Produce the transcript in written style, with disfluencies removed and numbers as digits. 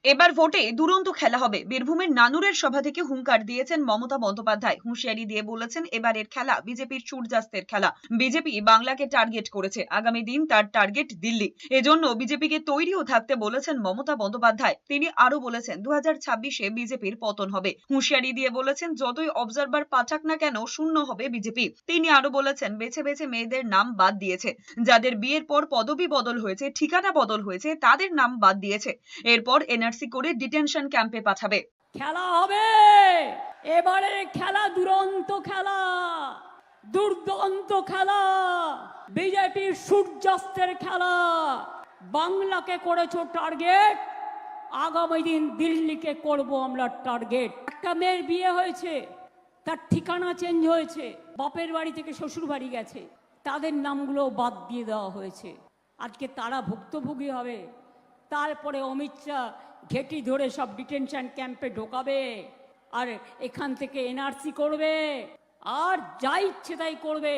এবার ভোটে দুরন্ত খেলা হবে। বীরভূমের নানুরের সভা থেকে হুঙ্কার দিয়েছেন মমতা বন্দ্যোপাধ্যায়। হুঁশিয়ারি দিয়ে বলেছেন, এবারের খেলা বিজেপির সূর্যাস্তের খেলা। বিজেপি বাংলাকে টার্গেট করেছে, আগামী দিন তার টার্গেট দিল্লি। এজন্য বিজেপিকে তৈরিও থাকতে বলেছেন মমতা বন্দ্যোপাধ্যায়। তিনি আরো বলেছেন, 2026-এ বিজেপির পতন হবে। হুঁশিয়ারি দিয়ে বলেছেন, যতই অবজারভার পাঠাক না কেন শূন্য হবে বিজেপি। তিনি আরো বলেছেন, বেছে বেছে মেয়েদের নাম বাদ দিয়েছে, যাদের বিয়ের পর পদবি বদল হয়েছে, ঠিকানা বদল হয়েছে, তাদের নাম বাদ দিয়েছে। এরপর এনআরসি করে ডিটেনশন ক্যাম্পে পাঠাবে। খেলা হবে, এবারে খেলা দুরন্ত খেলা, দুর্দান্ত খেলা, বিজেপির সূর্যাস্তের খেলা। বাংলাকে করেছো টার্গেট, আগামী দিন দিল্লিকে করব আমরা টার্গেট। একটা মেয়ের বিয়ে হয়েছে, তার ঠিকানা চেঞ্জ হয়েছে, বাপের বাড়ি থেকে শ্বশুর বাড়ি গেছে, তাদের নামগুলো বাদ দিয়ে দেওয়া হয়েছে। আজকে তারা ভুক্তভোগী হবে। তারপরে অমিত শাহ ঘেঁটি ধরে সব ডিটেনশন ক্যাম্পে ঢোকাবে, আর এখান থেকে এনআরসি করবে, আর যা ইচ্ছে তাই করবে।